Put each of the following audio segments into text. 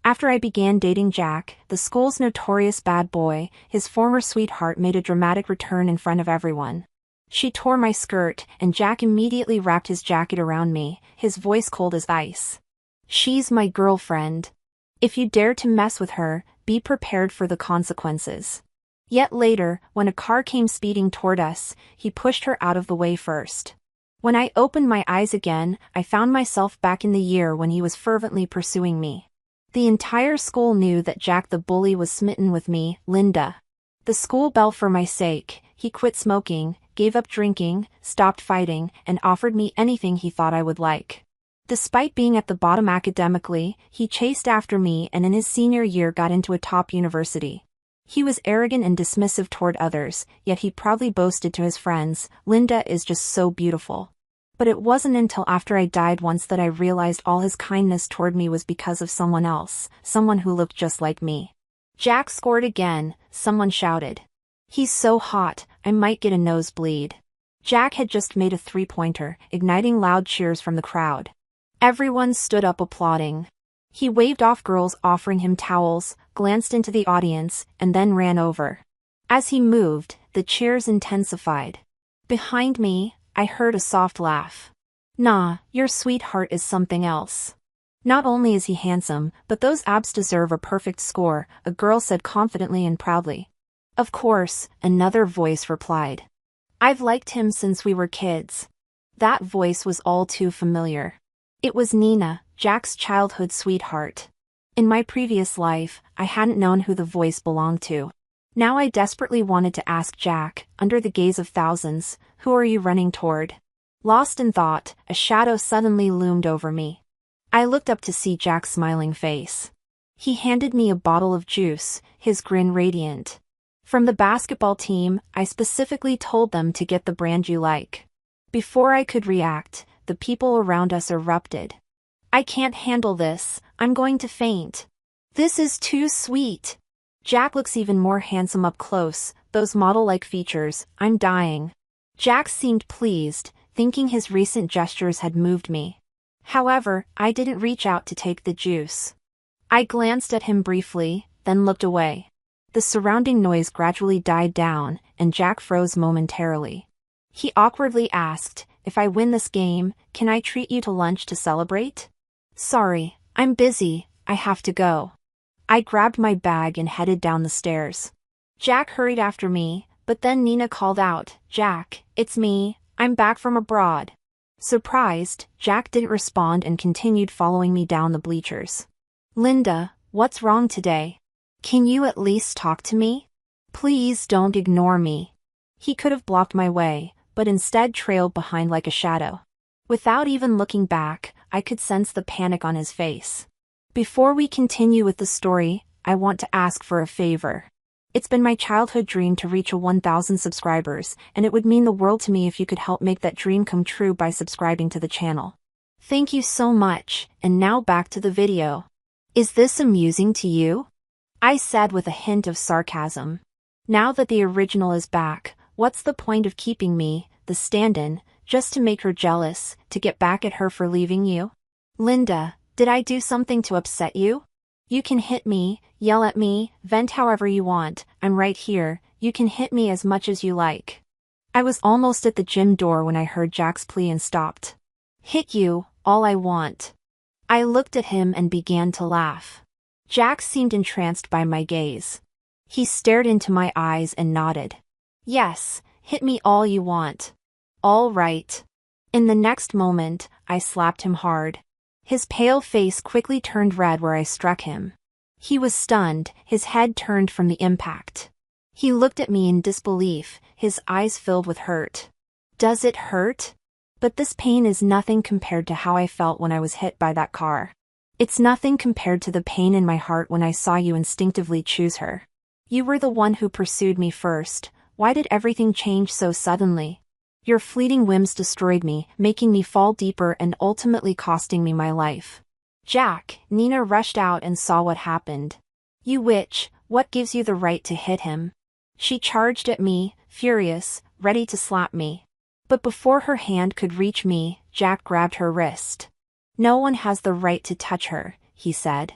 After I began dating Jack, the school's notorious bad boy, his former sweetheart made a dramatic return in front of everyone. She tore my skirt, and Jack immediately wrapped his jacket around me, his voice cold as ice. "She's my girlfriend. If you dare to mess with her, be prepared for the consequences." Yet later, when a car came speeding toward us, he pushed her out of the way first. When I opened my eyes again, I found myself back in the year when he was fervently pursuing me. The entire school knew that Jack the bully was smitten with me, Linda. The school bell for my sake. He quit smoking, gave up drinking, stopped fighting, and offered me anything he thought I would like. Despite being at the bottom academically, he chased after me and in his senior year got into a top university. He was arrogant and dismissive toward others, yet he proudly boasted to his friends, "Linda is just so beautiful." But it wasn't until after I died once that I realized all his kindness toward me was because of someone else, someone who looked just like me. "Jack scored again," someone shouted. "He's so hot, I might get a nosebleed." Jack had just made a three-pointer, igniting loud cheers from the crowd. Everyone stood up applauding. He waved off girls offering him towels, glanced into the audience, and then ran over. As he moved, the cheers intensified. Behind me, I heard a soft laugh. "Nah, your sweetheart is something else. Not only is he handsome, but those abs deserve a perfect score," a girl said confidently and proudly. "Of course," another voice replied. "I've liked him since we were kids." That voice was all too familiar. It was Nina, Jack's childhood sweetheart. In my previous life, I hadn't known who the voice belonged to. Now I desperately wanted to ask Jack, under the gaze of thousands, "Who are you running toward?" Lost in thought, a shadow suddenly loomed over me. I looked up to see Jack's smiling face. He handed me a bottle of juice, his grin radiant. "From the basketball team, I specifically told them to get the brand you like." Before I could react, the people around us erupted. "I can't handle this, I'm going to faint. This is too sweet. Jack looks even more handsome up close, those model-like features, I'm dying." Jack seemed pleased, thinking his recent gestures had moved me. However, I didn't reach out to take the juice. I glanced at him briefly, then looked away. The surrounding noise gradually died down, and Jack froze momentarily. He awkwardly asked, "If I win this game, can I treat you to lunch to celebrate?" "Sorry, I'm busy, I have to go." I grabbed my bag and headed down the stairs. Jack hurried after me, but then Nina called out, "Jack, it's me, I'm back from abroad." Surprised, Jack didn't respond and continued following me down the bleachers. "Linda, what's wrong today? Can you at least talk to me? Please don't ignore me." He could have blocked my way, but instead trailed behind like a shadow. Without even looking back, I could sense the panic on his face. "Before we continue with the story, I want to ask for a favor. It's been my childhood dream to reach 1,000 subscribers, and it would mean the world to me if you could help make that dream come true by subscribing to the channel. Thank you so much, and now back to the video. Is this amusing to you?" I said with a hint of sarcasm. Now that the original is back, what's the point of keeping me, the stand-in, just to make her jealous, to get back at her for leaving you? "Linda, did I do something to upset you? You can hit me, yell at me, vent however you want, I'm right here, you can hit me as much as you like." I was almost at the gym door when I heard Jack's plea and stopped. "Hit you, all I want." I looked at him and began to laugh. Jack seemed entranced by my gaze. He stared into my eyes and nodded. "Yes, hit me all you want." "All right." In the next moment, I slapped him hard. His pale face quickly turned red where I struck him. He was stunned, his head turned from the impact. He looked at me in disbelief, his eyes filled with hurt. "Does it hurt? But this pain is nothing compared to how I felt when I was hit by that car. It's nothing compared to the pain in my heart when I saw you instinctively choose her. You were the one who pursued me first. Why did everything change so suddenly? Your fleeting whims destroyed me, making me fall deeper and ultimately costing me my life." "Jack," Nina rushed out and saw what happened. "You witch, what gives you the right to hit him?" She charged at me, furious, ready to slap me. But before her hand could reach me, Jack grabbed her wrist. "No one has the right to touch her," he said.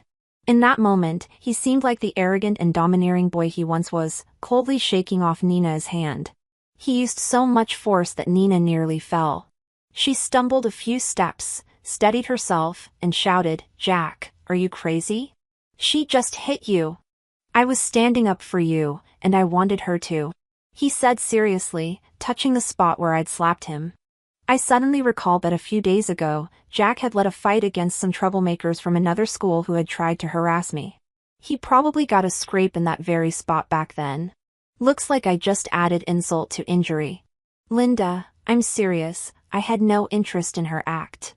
In that moment, he seemed like the arrogant and domineering boy he once was, coldly shaking off Nina's hand. He used so much force that Nina nearly fell. She stumbled a few steps, steadied herself, and shouted, "Jack, are you crazy? She just hit you." "I was standing up for you, and I wanted her to," he said seriously, touching the spot where I'd slapped him. I suddenly recalled that a few days ago, Jack had led a fight against some troublemakers from another school who had tried to harass me. He probably got a scrape in that very spot back then. Looks like I just added insult to injury. "Linda, I'm serious, I had no interest in her act."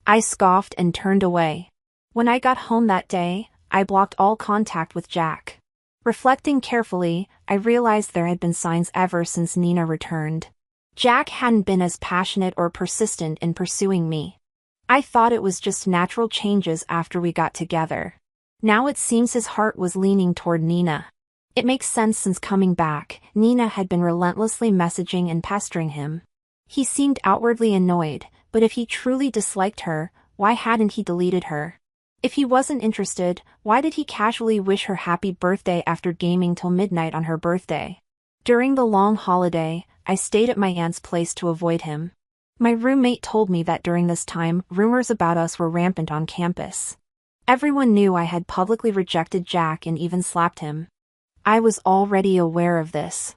I scoffed and turned away. When I got home that day, I blocked all contact with Jack. Reflecting carefully, I realized there had been signs ever since Nina returned. Jack hadn't been as passionate or persistent in pursuing me. I thought it was just natural changes after we got together. Now it seems his heart was leaning toward Nina. It makes sense since coming back, Nina had been relentlessly messaging and pestering him. He seemed outwardly annoyed, but if he truly disliked her, why hadn't he deleted her? If he wasn't interested, why did he casually wish her happy birthday after gaming till midnight on her birthday? During the long holiday, I stayed at my aunt's place to avoid him. My roommate told me that during this time, rumors about us were rampant on campus. Everyone knew I had publicly rejected Jack and even slapped him. I was already aware of this.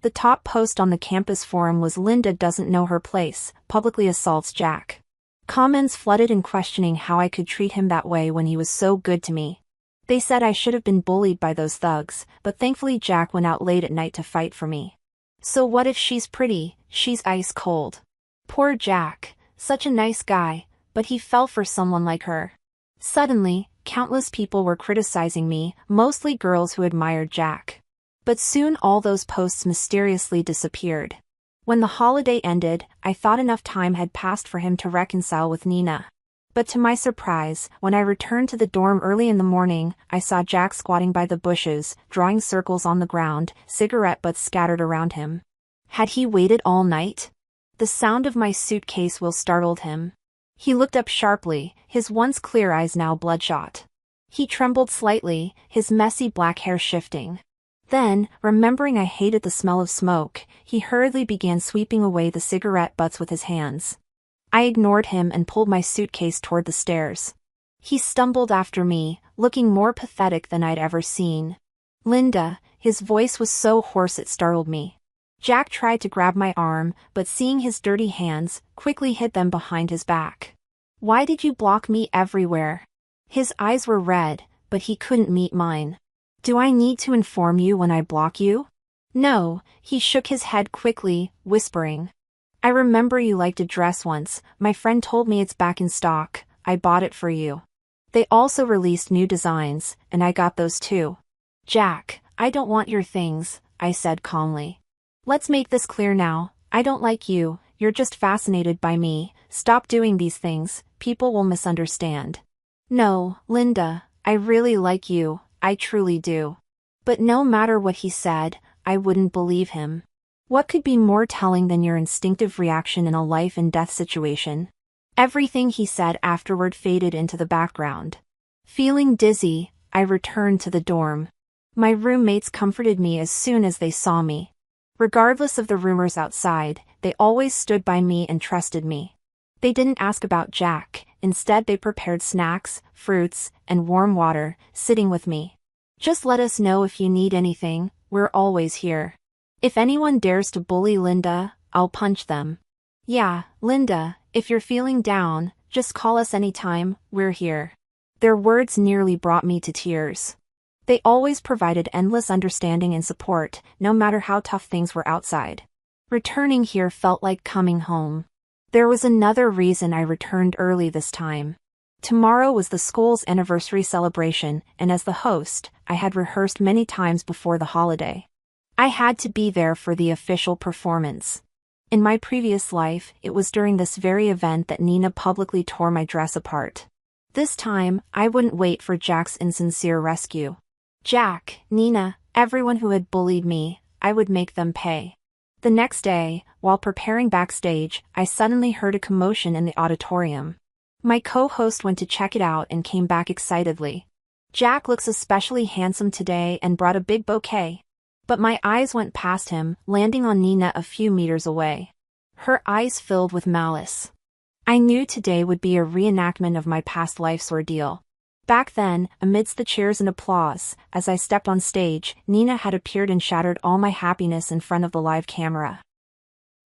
The top post on the campus forum was "Linda doesn't know her place, publicly assaults Jack." Comments flooded in questioning how I could treat him that way when he was so good to me. They said I should have been bullied by those thugs, but thankfully Jack went out late at night to fight for me. So what if she's pretty? She's ice cold. Poor Jack, such a nice guy, but he fell for someone like her. Suddenly, countless people were criticizing me, mostly girls who admired Jack. But soon all those posts mysteriously disappeared. When the holiday ended, I thought enough time had passed for him to reconcile with Nina. But to my surprise, when I returned to the dorm early in the morning, I saw Jack squatting by the bushes, drawing circles on the ground, cigarette butts scattered around him. Had he waited all night? The sound of my suitcase wheel startled him. He looked up sharply, his once clear eyes now bloodshot. He trembled slightly, his messy black hair shifting. Then, remembering I hated the smell of smoke, he hurriedly began sweeping away the cigarette butts with his hands. I ignored him and pulled my suitcase toward the stairs. He stumbled after me, looking more pathetic than I'd ever seen. "Linda," his voice was so hoarse it startled me. Jack tried to grab my arm, but seeing his dirty hands, quickly hid them behind his back. "Why did you block me everywhere?" His eyes were red, but he couldn't meet mine. "Do I need to inform you when I block you?" "No," he shook his head quickly, whispering. "I remember you liked a dress once, my friend told me it's back in stock, I bought it for you. They also released new designs, and I got those too." "Jack, I don't want your things," I said calmly. "Let's make this clear now, I don't like you, you're just fascinated by me, stop doing these things, people will misunderstand." "No, Linda, I really like you, I truly do." But no matter what he said, I wouldn't believe him. What could be more telling than your instinctive reaction in a life and death situation? Everything he said afterward faded into the background. Feeling dizzy, I returned to the dorm. My roommates comforted me as soon as they saw me. Regardless of the rumors outside, they always stood by me and trusted me. They didn't ask about Jack, instead they prepared snacks, fruits, and warm water, sitting with me. "Just let us know if you need anything, we're always here. If anyone dares to bully Linda, I'll punch them. Yeah, Linda, if you're feeling down, just call us anytime, we're here." Their words nearly brought me to tears. They always provided endless understanding and support, no matter how tough things were outside. Returning here felt like coming home. There was another reason I returned early this time. Tomorrow was the school's anniversary celebration, and as the host, I had rehearsed many times before the holiday. I had to be there for the official performance. In my previous life, it was during this very event that Nina publicly tore my dress apart. This time, I wouldn't wait for Jack's insincere rescue. Jack, Nina, everyone who had bullied me, I would make them pay. The next day, while preparing backstage, I suddenly heard a commotion in the auditorium. My co-host went to check it out and came back excitedly. Jack looks especially handsome today and brought a big bouquet. But my eyes went past him, landing on Nina a few meters away. Her eyes filled with malice. I knew today would be a reenactment of my past life's ordeal. Back then, amidst the cheers and applause, as I stepped on stage, Nina had appeared and shattered all my happiness in front of the live camera.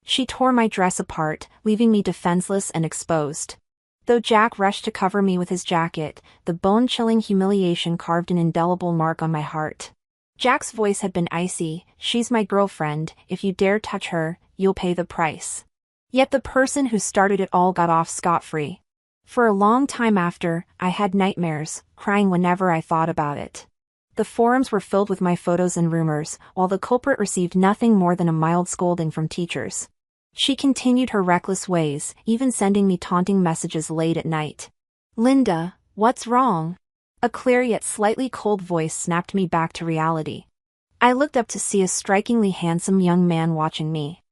She tore my dress apart, leaving me defenseless and exposed. Though Jack rushed to cover me with his jacket, the bone-chilling humiliation carved an indelible mark on my heart. Jack's voice had been icy. "She's my girlfriend. If you dare touch her, you'll pay the price." Yet the person who started it all got off scot-free. For a long time after, I had nightmares, crying whenever I thought about it. The forums were filled with my photos and rumors, while the culprit received nothing more than a mild scolding from teachers. She continued her reckless ways, even sending me taunting messages late at night. "Linda, what's wrong?" A clear yet slightly cold voice snapped me back to reality. I looked up to see a strikingly handsome young man watching me.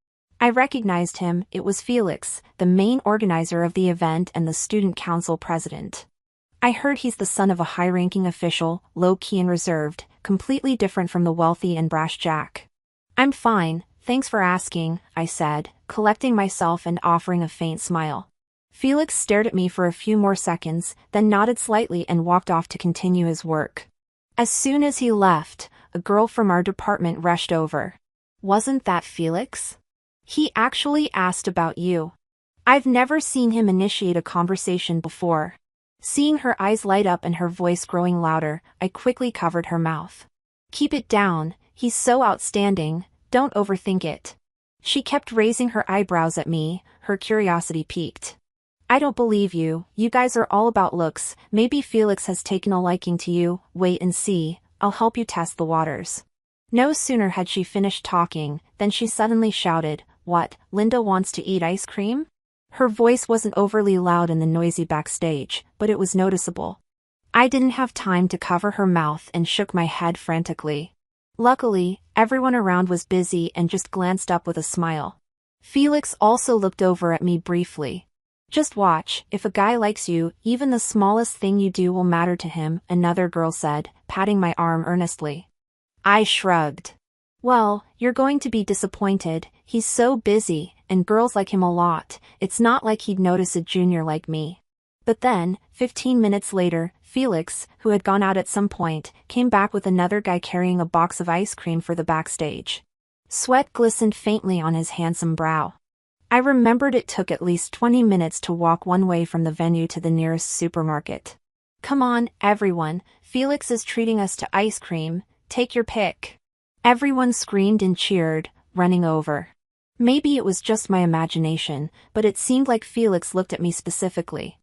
I recognized him. It was Felix, the main organizer of the event and the student council president. I heard he's the son of a high-ranking official, low-key and reserved, completely different from the wealthy and brash Jack. "I'm fine, thanks for asking," I said, collecting myself and offering a faint smile. Felix stared at me for a few more seconds, then nodded slightly and walked off to continue his work. As soon as he left, a girl from our department rushed over. "Wasn't that Felix? He actually asked about you." I've never seen him initiate a conversation before. Seeing her eyes light up and her voice growing louder, I quickly covered her mouth. "Keep it down, he's so outstanding, don't overthink it." She kept raising her eyebrows at me, her curiosity piqued. "I don't believe you, you guys are all about looks. Maybe Felix has taken a liking to you. Wait and see, I'll help you test the waters." No sooner had she finished talking, than she suddenly shouted, "What, Linda wants to eat ice cream?" Her voice wasn't overly loud in the noisy backstage, but it was noticeable. I didn't have time to cover her mouth and shook my head frantically. Luckily, everyone around was busy and just glanced up with a smile. Felix also looked over at me briefly. "Just watch, if a guy likes you, even the smallest thing you do will matter to him," another girl said, patting my arm earnestly. I shrugged. "Well, you're going to be disappointed, he's so busy, and girls like him a lot, it's not like he'd notice a junior like me." But then, 15 minutes later, Felix, who had gone out at some point, came back with another guy carrying a box of ice cream for the backstage. Sweat glistened faintly on his handsome brow. I remembered it took at least 20 minutes to walk one way from the venue to the nearest supermarket. "Come on, everyone, Felix is treating us to ice cream, take your pick." Everyone screamed and cheered, running over. Maybe it was just my imagination, but it seemed like Felix looked at me specifically.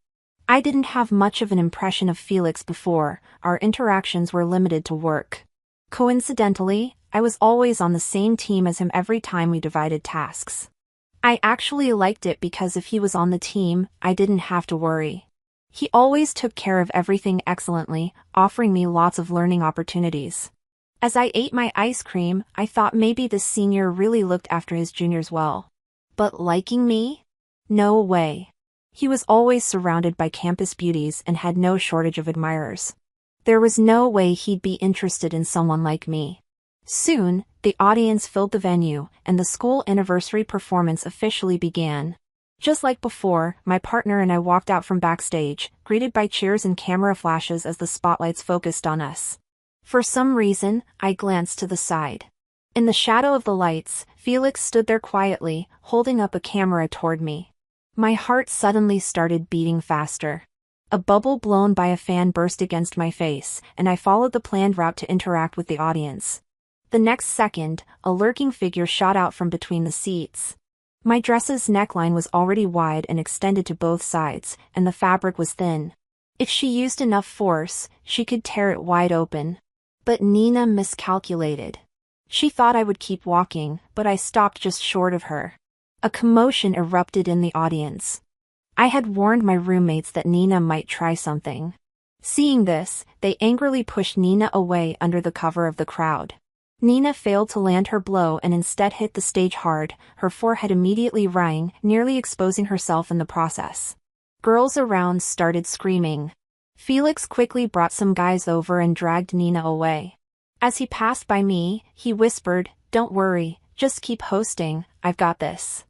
I didn't have much of an impression of Felix before, our interactions were limited to work. Coincidentally, I was always on the same team as him every time we divided tasks. I actually liked it because if he was on the team, I didn't have to worry. He always took care of everything excellently, offering me lots of learning opportunities. As I ate my ice cream, I thought maybe this senior really looked after his juniors well. But liking me? No way. He was always surrounded by campus beauties and had no shortage of admirers. There was no way he'd be interested in someone like me. Soon, the audience filled the venue, and the school anniversary performance officially began. Just like before, my partner and I walked out from backstage, greeted by cheers and camera flashes as the spotlights focused on us. For some reason, I glanced to the side. In the shadow of the lights, Felix stood there quietly, holding up a camera toward me. My heart suddenly started beating faster. A bubble blown by a fan burst against my face, and I followed the planned route to interact with the audience. The next second, a lurking figure shot out from between the seats. My dress's neckline was already wide and extended to both sides, and the fabric was thin. If she used enough force, she could tear it wide open. But Nina miscalculated. She thought I would keep walking, but I stopped just short of her. A commotion erupted in the audience. I had warned my roommates that Nina might try something. Seeing this, they angrily pushed Nina away under the cover of the crowd. Nina failed to land her blow and instead hit the stage hard, her forehead immediately wrying, nearly exposing herself in the process. Girls around started screaming. Felix quickly brought some guys over and dragged Nina away. As he passed by me, he whispered, "Don't worry, just keep hosting, I've got this."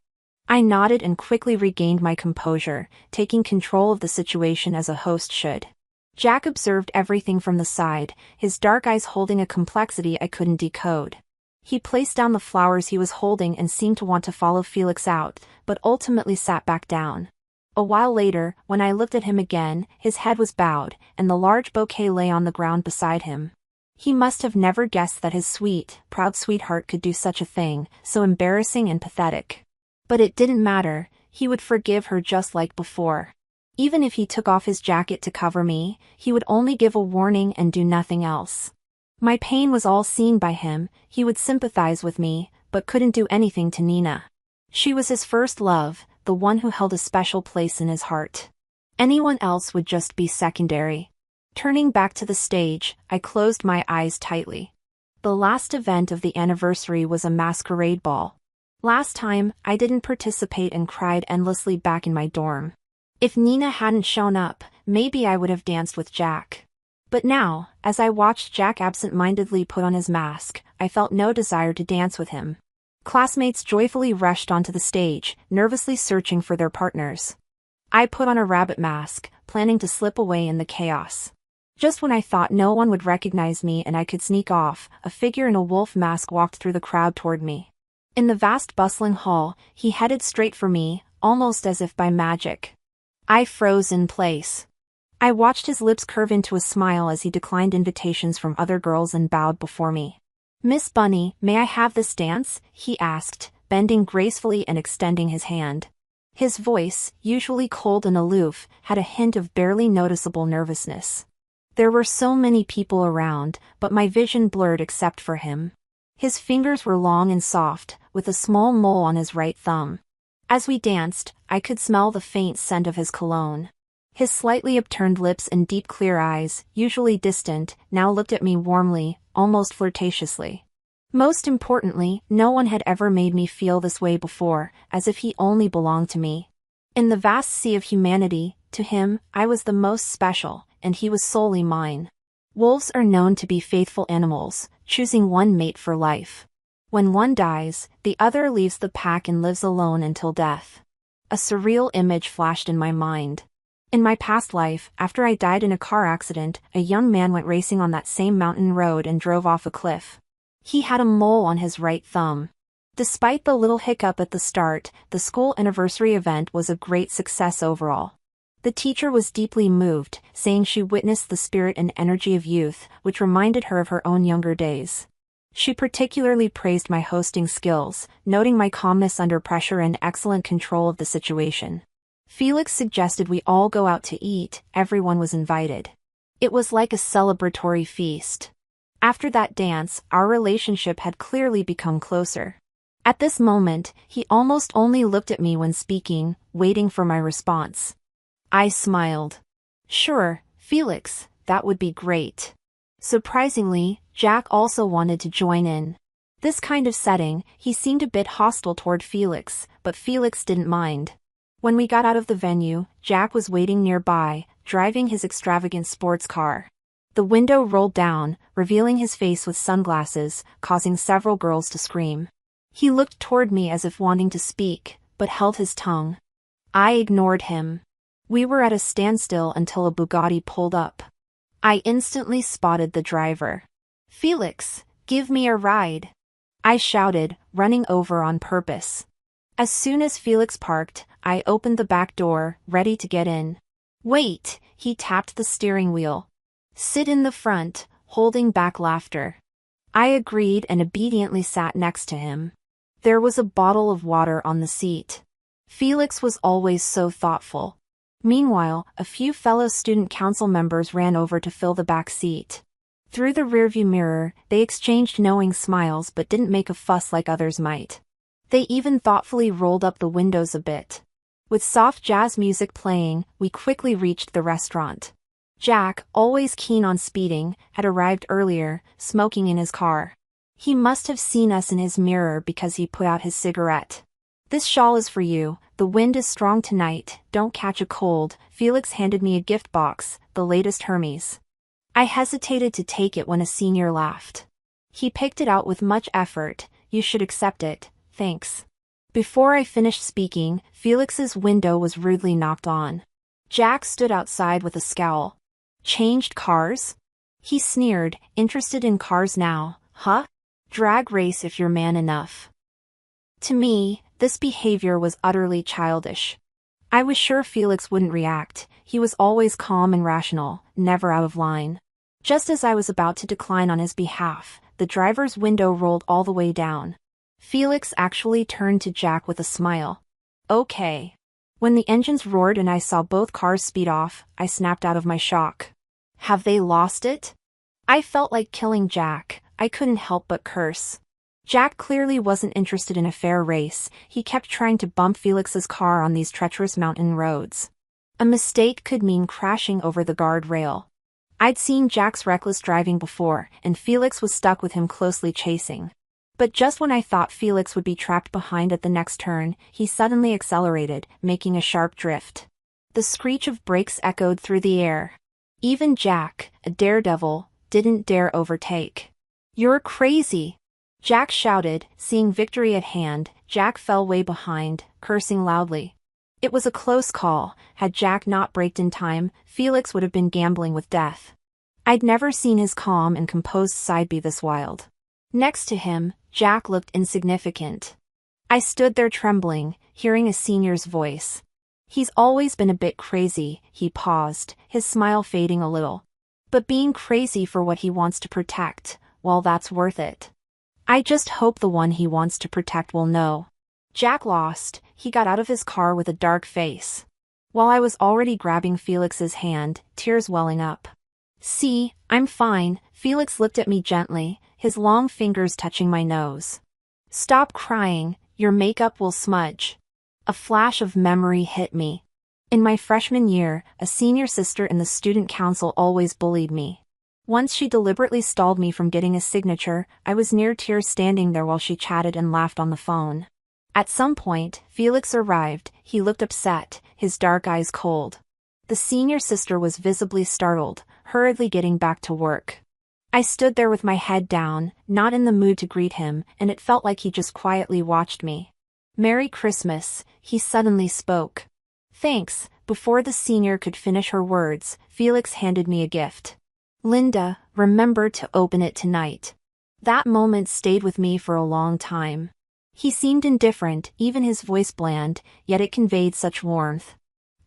I nodded and quickly regained my composure, taking control of the situation as a host should. Jack observed everything from the side, his dark eyes holding a complexity I couldn't decode. He placed down the flowers he was holding and seemed to want to follow Felix out, but ultimately sat back down. A while later, when I looked at him again, his head was bowed, and the large bouquet lay on the ground beside him. He must have never guessed that his sweet, proud sweetheart could do such a thing, so embarrassing and pathetic. But it didn't matter, he would forgive her just like before. Even if he took off his jacket to cover me, he would only give a warning and do nothing else. My pain was all seen by him, he would sympathize with me, but couldn't do anything to Nina. She was his first love, the one who held a special place in his heart. Anyone else would just be secondary. Turning back to the stage, I closed my eyes tightly. The last event of the anniversary was a masquerade ball. Last time, I didn't participate and cried endlessly back in my dorm. If Nina hadn't shown up, maybe I would have danced with Jack. But now, as I watched Jack absent-mindedly put on his mask, I felt no desire to dance with him. Classmates joyfully rushed onto the stage, nervously searching for their partners. I put on a rabbit mask, planning to slip away in the chaos. Just when I thought no one would recognize me and I could sneak off, a figure in a wolf mask walked through the crowd toward me. In the vast bustling hall, he headed straight for me, almost as if by magic. I froze in place. I watched his lips curve into a smile as he declined invitations from other girls and bowed before me. "Miss Bunny, may I have this dance?" he asked, bending gracefully and extending his hand. His voice, usually cold and aloof, had a hint of barely noticeable nervousness. There were so many people around, but my vision blurred except for him. His fingers were long and soft, with a small mole on his right thumb. As we danced, I could smell the faint scent of his cologne. His slightly upturned lips and deep clear eyes, usually distant, now looked at me warmly, almost flirtatiously. Most importantly, no one had ever made me feel this way before, as if he only belonged to me. In the vast sea of humanity, to him, I was the most special, and he was solely mine. Wolves are known to be faithful animals, choosing one mate for life. When one dies, the other leaves the pack and lives alone until death. A surreal image flashed in my mind. In my past life, after I died in a car accident, a young man went racing on that same mountain road and drove off a cliff. He had a mole on his right thumb. Despite the little hiccup at the start, the school anniversary event was a great success overall. The teacher was deeply moved, saying she witnessed the spirit and energy of youth, which reminded her of her own younger days. She particularly praised my hosting skills, noting my calmness under pressure and excellent control of the situation. Felix suggested we all go out to eat, everyone was invited. It was like a celebratory feast. After that dance, our relationship had clearly become closer. At this moment, he almost only looked at me when speaking, waiting for my response. I smiled. "Sure, Felix, that would be great." Surprisingly, Jack also wanted to join in. This kind of setting, he seemed a bit hostile toward Felix, but Felix didn't mind. When we got out of the venue, Jack was waiting nearby, driving his extravagant sports car. The window rolled down, revealing his face with sunglasses, causing several girls to scream. He looked toward me as if wanting to speak, but held his tongue. I ignored him. We were at a standstill until a Bugatti pulled up. I instantly spotted the driver. "Felix, give me a ride," I shouted, running over on purpose. As soon as Felix parked, I opened the back door, ready to get in. "Wait," he tapped the steering wheel. "Sit in the front," holding back laughter. I agreed and obediently sat next to him. There was a bottle of water on the seat. Felix was always so thoughtful. Meanwhile, a few fellow student council members ran over to fill the back seat. Through the rearview mirror, they exchanged knowing smiles but didn't make a fuss like others might. They even thoughtfully rolled up the windows a bit. With soft jazz music playing, we quickly reached the restaurant. Jack, always keen on speeding, had arrived earlier, smoking in his car. He must have seen us in his mirror because he put out his cigarette. This shawl is for you, the wind is strong tonight, don't catch a cold. Felix handed me a gift box, the latest Hermes. I hesitated to take it when a senior laughed. He picked it out with much effort. You should accept it, thanks. Before I finished speaking, Felix's window was rudely knocked on. Jack stood outside with a scowl. Changed cars? He sneered, interested in cars now, huh? Drag race if you're man enough. To me, this behavior was utterly childish. I was sure Felix wouldn't react. He was always calm and rational, never out of line. Just as I was about to decline on his behalf, the driver's window rolled all the way down. Felix actually turned to Jack with a smile. Okay. When the engines roared and I saw both cars speed off, I snapped out of my shock. Have they lost it? I felt like killing Jack. I couldn't help but curse. Jack clearly wasn't interested in a fair race. He kept trying to bump Felix's car on these treacherous mountain roads. A mistake could mean crashing over the guardrail. I'd seen Jack's reckless driving before, and Felix was stuck with him closely chasing. But just when I thought Felix would be trapped behind at the next turn, he suddenly accelerated, making a sharp drift. The screech of brakes echoed through the air. Even Jack, a daredevil, didn't dare overtake. You're crazy! Jack shouted, seeing victory at hand. Jack fell way behind, cursing loudly. It was a close call. Had Jack not braked in time, Felix would have been gambling with death. I'd never seen his calm and composed side be this wild. Next to him, Jack looked insignificant. I stood there trembling, hearing a senior's voice. He's always been a bit crazy, he paused, his smile fading a little. But being crazy for what he wants to protect, well, that's worth it. I just hope the one he wants to protect will know. Jack lost. He got out of his car with a dark face. While I was already grabbing Felix's hand, tears welling up. See, I'm fine. Felix looked at me gently, his long fingers touching my nose. Stop crying, your makeup will smudge. A flash of memory hit me. In my freshman year, a senior sister in the student council always bullied me. Once she deliberately stalled me from getting a signature. I was near tears standing there while she chatted and laughed on the phone. At some point, Felix arrived. He looked upset, his dark eyes cold. The senior sister was visibly startled, hurriedly getting back to work. I stood there with my head down, not in the mood to greet him, and it felt like he just quietly watched me. Merry Christmas, he suddenly spoke. Thanks. Before the senior could finish her words, Felix handed me a gift. Linda, remember to open it tonight. That moment stayed with me for a long time. He seemed indifferent, even his voice bland, yet it conveyed such warmth.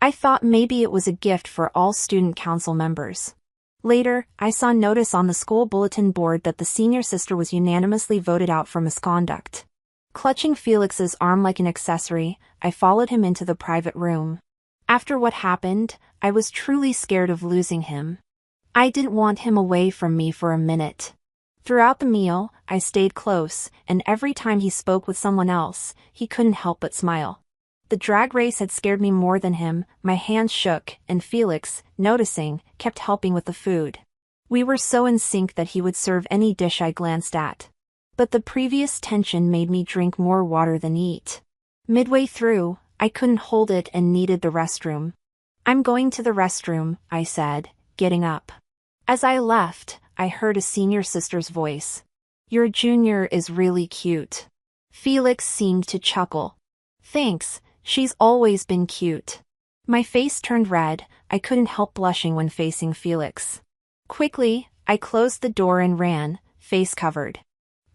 I thought maybe it was a gift for all student council members. Later, I saw notice on the school bulletin board that the senior sister was unanimously voted out for misconduct. Clutching Felix's arm like an accessory, I followed him into the private room. After what happened, I was truly scared of losing him. I didn't want him away from me for a minute. Throughout the meal, I stayed close, and every time he spoke with someone else, he couldn't help but smile. The drag race had scared me more than him. My hands shook, and Felix, noticing, kept helping with the food. We were so in sync that he would serve any dish I glanced at. But the previous tension made me drink more water than eat. Midway through, I couldn't hold it and needed the restroom. I'm going to the restroom, I said, getting up. As I left, I heard a senior sister's voice. Your junior is really cute. Felix seemed to chuckle. Thanks, she's always been cute. My face turned red. I couldn't help blushing when facing Felix. Quickly, I closed the door and ran, face covered.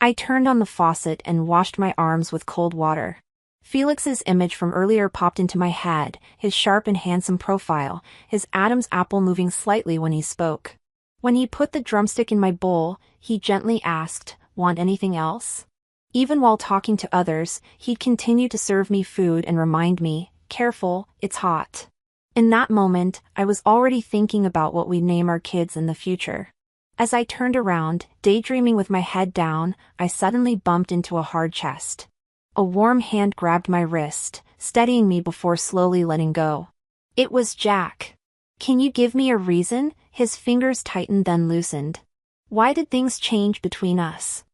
I turned on the faucet and washed my arms with cold water. Felix's image from earlier popped into my head, his sharp and handsome profile, his Adam's apple moving slightly when he spoke. When he put the drumstick in my bowl, he gently asked, "Want anything else?" Even while talking to others, he'd continue to serve me food and remind me, "Careful, it's hot." In that moment, I was already thinking about what we'd name our kids in the future. As I turned around, daydreaming with my head down, I suddenly bumped into a hard chest. A warm hand grabbed my wrist, steadying me before slowly letting go. It was Jack. Can you give me a reason? His fingers tightened then loosened. Why did things change between us?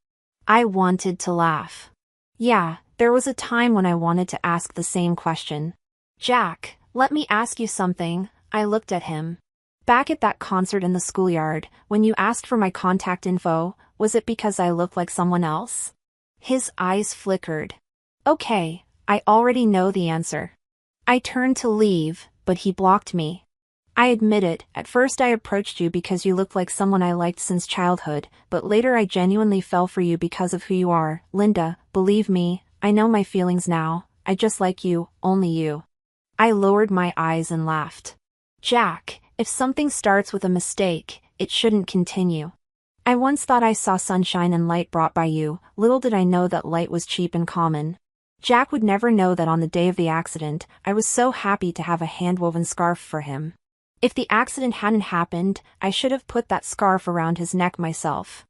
I wanted to laugh. Yeah, There was a time when I wanted to ask the same question. Jack, let me ask you something. I looked at him. Back at that concert in the schoolyard, when you asked for my contact info, was it because I looked like someone else? His eyes flickered. Okay, I already know the answer. I turned to leave, but he blocked me. I admit it, at first I approached you because you looked like someone I liked since childhood, but later I genuinely fell for you because of who you are, Linda. Believe me, I know my feelings now. I just like you, only you. I lowered my eyes and laughed. Jack, if something starts with a mistake, it shouldn't continue. I once thought I saw sunshine and light brought by you. Little did I know that light was cheap and common. Jack would never know that on the day of the accident, I was so happy to have a hand-woven scarf for him. If the accident hadn't happened, I should have put that scarf around his neck myself.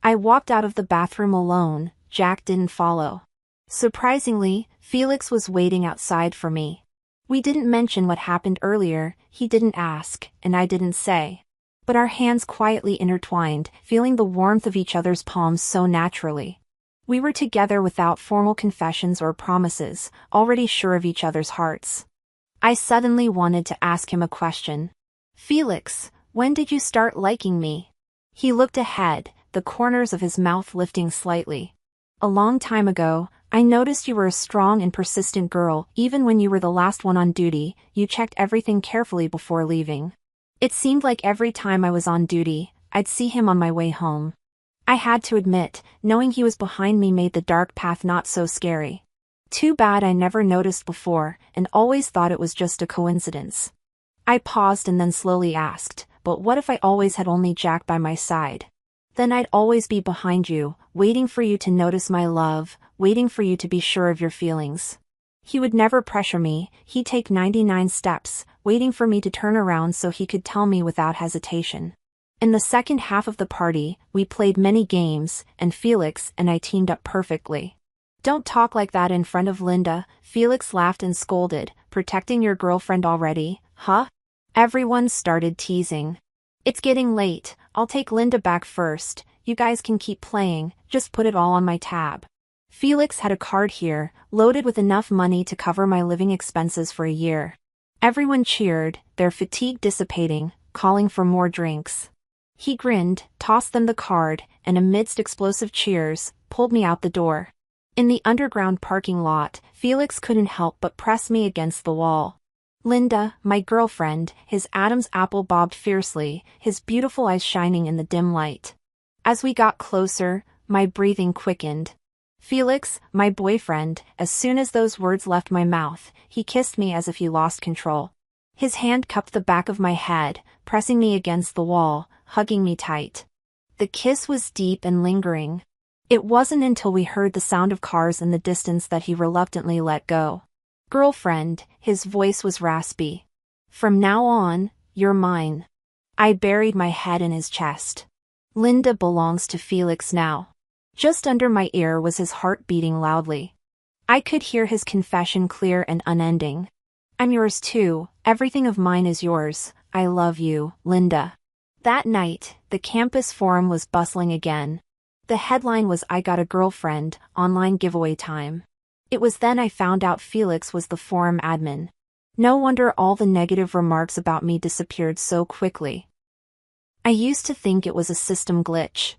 I walked out of the bathroom alone. Jack didn't follow. Surprisingly, Felix was waiting outside for me. We didn't mention what happened earlier, he didn't ask, and I didn't say. But our hands quietly intertwined, feeling the warmth of each other's palms so naturally. We were together without formal confessions or promises, already sure of each other's hearts. I suddenly wanted to ask him a question. Felix, when did you start liking me? He looked ahead, the corners of his mouth lifting slightly. A long time ago, I noticed you were a strong and persistent girl. Even when you were the last one on duty, you checked everything carefully before leaving. It seemed like every time I was on duty, I'd see him on my way home. I had to admit, knowing he was behind me made the dark path not so scary. Too bad I never noticed before, and always thought it was just a coincidence. I paused and then slowly asked, but what if I always had only Jack by my side? Then I'd always be behind you, waiting for you to notice my love, waiting for you to be sure of your feelings. He would never pressure me, he'd take 99 steps, waiting for me to turn around so he could tell me without hesitation. In the second half of the party, we played many games, and Felix and I teamed up perfectly. Don't talk like that in front of Linda, Felix laughed and scolded, protecting your girlfriend already, huh? Everyone started teasing. It's getting late, I'll take Linda back first, you guys can keep playing, just put it all on my tab. Felix had a card here, loaded with enough money to cover my living expenses for a year. Everyone cheered, their fatigue dissipating, calling for more drinks. He grinned, tossed them the card, and amidst explosive cheers, pulled me out the door. In the underground parking lot, Felix couldn't help but press me against the wall. Linda, my girlfriend, his Adam's apple bobbed fiercely, his beautiful eyes shining in the dim light. As we got closer, my breathing quickened. Felix, my boyfriend, as soon as those words left my mouth, he kissed me as if he lost control. His hand cupped the back of my head, pressing me against the wall, hugging me tight. The kiss was deep and lingering. It wasn't until we heard the sound of cars in the distance that he reluctantly let go. Girlfriend, his voice was raspy. From now on, you're mine. I buried my head in his chest. Linda belongs to Felix now. Just under my ear was his heart beating loudly. I could hear his confession clear and unending. I'm yours too, everything of mine is yours, I love you, Linda. That night, the campus forum was bustling again. The headline was I got a girlfriend, online giveaway time. It was then I found out Felix was the forum admin. No wonder all the negative remarks about me disappeared so quickly. I used to think it was a system glitch.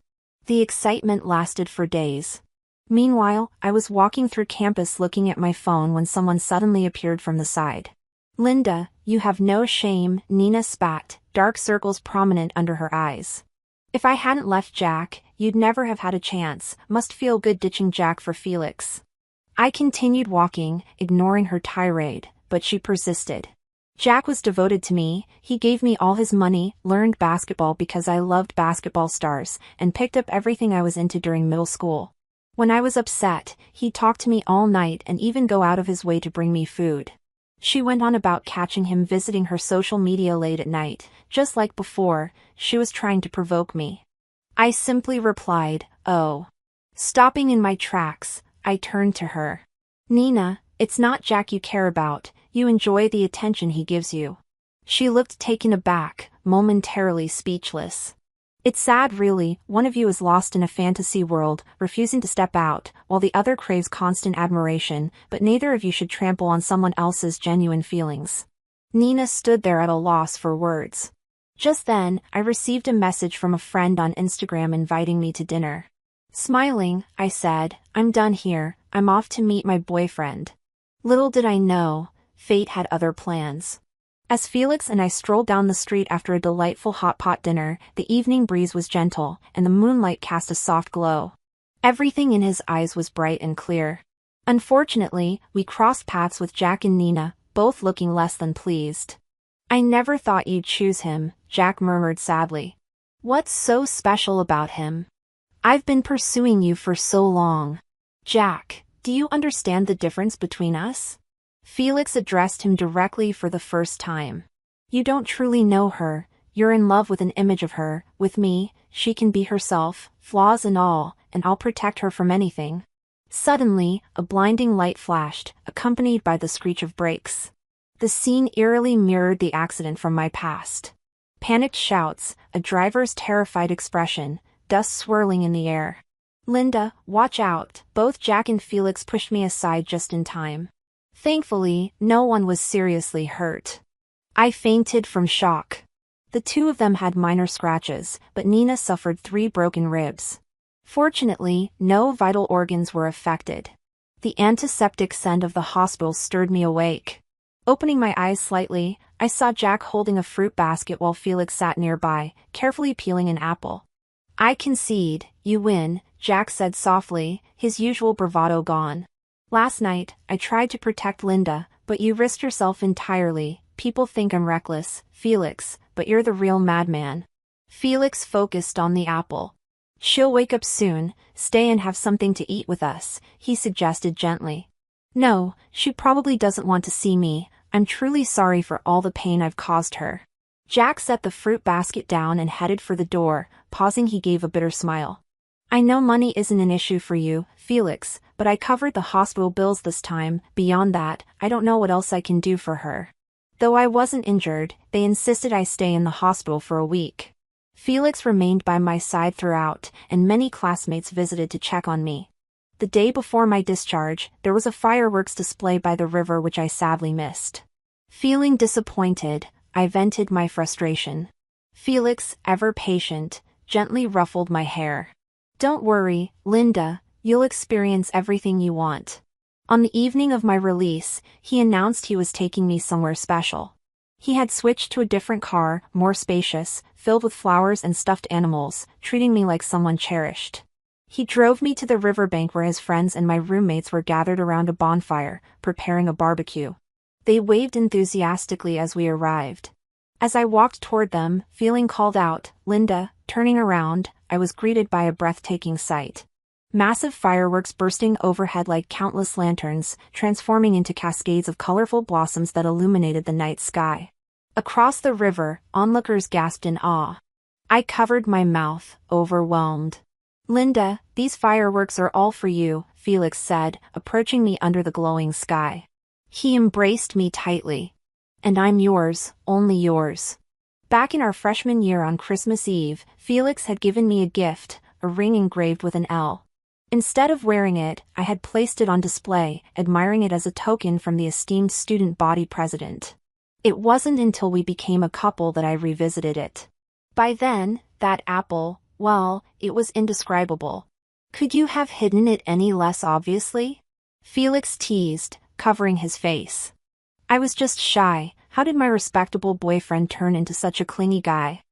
The excitement lasted for days. Meanwhile, I was walking through campus looking at my phone when someone suddenly appeared from the side. Linda, you have no shame, Nina spat, dark circles prominent under her eyes. If I hadn't left Jack, you'd never have had a chance, must feel good ditching Jack for Felix. I continued walking, ignoring her tirade, but she persisted. Jack was devoted to me, he gave me all his money, learned basketball because I loved basketball stars, and picked up everything I was into during middle school. When I was upset, he'd talk to me all night and even go out of his way to bring me food. She went on about catching him visiting her social media late at night. Just like before, she was trying to provoke me. I simply replied, oh. Stopping in my tracks, I turned to her. Nina, it's not Jack you care about, you enjoy the attention he gives you. She looked taken aback, momentarily speechless. It's sad really, one of you is lost in a fantasy world, refusing to step out, while the other craves constant admiration, but neither of you should trample on someone else's genuine feelings. Nina stood there at a loss for words. Just then, I received a message from a friend on Instagram inviting me to dinner. Smiling, I said, "I'm done here, I'm off to meet my boyfriend." Little did I know, fate had other plans. As Felix and I strolled down the street after a delightful hot pot dinner, the evening breeze was gentle, and the moonlight cast a soft glow. Everything in his eyes was bright and clear. Unfortunately, we crossed paths with Jack and Nina, both looking less than pleased. "I never thought you'd choose him," Jack murmured sadly. "What's so special about him? I've been pursuing you for so long." "Jack, do you understand the difference between us?" Felix addressed him directly for the first time. "You don't truly know her, you're in love with an image of her. With me, she can be herself, flaws and all, and I'll protect her from anything." Suddenly, a blinding light flashed, accompanied by the screech of brakes. The scene eerily mirrored the accident from my past. Panicked shouts, a driver's terrified expression, dust swirling in the air. "Linda, watch out!" Both Jack and Felix pushed me aside just in time. Thankfully, no one was seriously hurt. I fainted from shock. The two of them had minor scratches, but Nina suffered 3 broken ribs. Fortunately, no vital organs were affected. The antiseptic scent of the hospital stirred me awake. Opening my eyes slightly, I saw Jack holding a fruit basket while Felix sat nearby, carefully peeling an apple. "I concede, you win," Jack said softly, his usual bravado gone. "Last night, I tried to protect Linda, but you risked yourself entirely. People think I'm reckless, Felix, but you're the real madman." Felix focused on the apple. "She'll wake up soon, stay and have something to eat with us," he suggested gently. "No, she probably doesn't want to see me. I'm truly sorry for all the pain I've caused her." Jack set the fruit basket down and headed for the door. Pausing, he gave a bitter smile. "I know money isn't an issue for you, Felix, but I covered the hospital bills this time. Beyond that, I don't know what else I can do for her." Though I wasn't injured, they insisted I stay in the hospital for a week. Felix remained by my side throughout, and many classmates visited to check on me. The day before my discharge, there was a fireworks display by the river which I sadly missed. Feeling disappointed, I vented my frustration. Felix, ever patient, gently ruffled my hair. "Don't worry, Linda, you'll experience everything you want." On the evening of my release, he announced he was taking me somewhere special. He had switched to a different car, more spacious, filled with flowers and stuffed animals, treating me like someone cherished. He drove me to the riverbank where his friends and my roommates were gathered around a bonfire, preparing a barbecue. They waved enthusiastically as we arrived. As I walked toward them, feeling called out, "Linda," turning around, I was greeted by a breathtaking sight. Massive fireworks bursting overhead like countless lanterns, transforming into cascades of colorful blossoms that illuminated the night sky. Across the river, onlookers gasped in awe. I covered my mouth, overwhelmed. "Linda, these fireworks are all for you," Felix said, approaching me under the glowing sky. He embraced me tightly. "And I'm yours, only yours." Back in our freshman year on Christmas Eve, Felix had given me a gift, a ring engraved with an L. Instead of wearing it, I had placed it on display, admiring it as a token from the esteemed student body president. It wasn't until we became a couple that I revisited it. By then, that apple, well, it was indescribable. "Could you have hidden it any less obviously?" Felix teased, covering his face. "I was just shy. How did my respectable boyfriend turn into such a clingy guy?"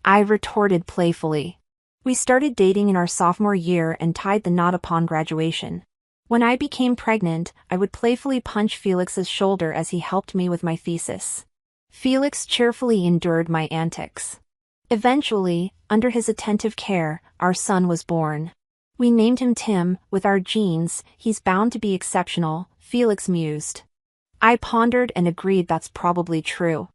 I retorted playfully. "We started dating in our sophomore year and tied the knot upon graduation. When I became pregnant, I would playfully punch Felix's shoulder as he helped me with my thesis. Felix cheerfully endured my antics. Eventually, under his attentive care, our son was born. We named him Tim. With our genes, he's bound to be exceptional," Felix mused. I pondered and agreed that's probably true.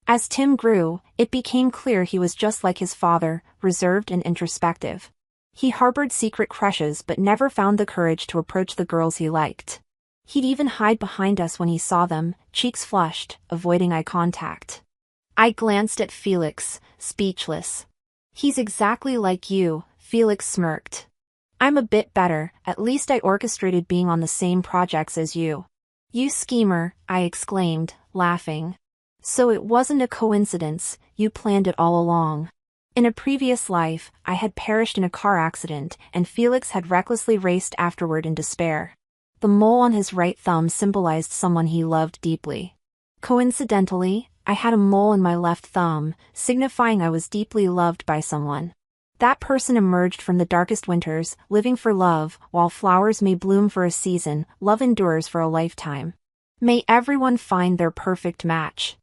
As Tim grew, it became clear he was just like his father, reserved and introspective. He harbored secret crushes but never found the courage to approach the girls he liked. He'd even hide behind us when he saw them, cheeks flushed, avoiding eye contact. I glanced at Felix, speechless. He's exactly like you, Felix smirked. I'm a bit better, at least I orchestrated being on the same projects as you. You schemer, I exclaimed, laughing. So it wasn't a coincidence, you planned it all along. In a previous life, I had perished in a car accident, and Felix had recklessly raced afterward in despair. The mole on his right thumb symbolized someone he loved deeply. Coincidentally, I had a mole in my left thumb, signifying I was deeply loved by someone. That person emerged from the darkest winters, living for love. While flowers may bloom for a season, love endures for a lifetime. May everyone find their perfect match.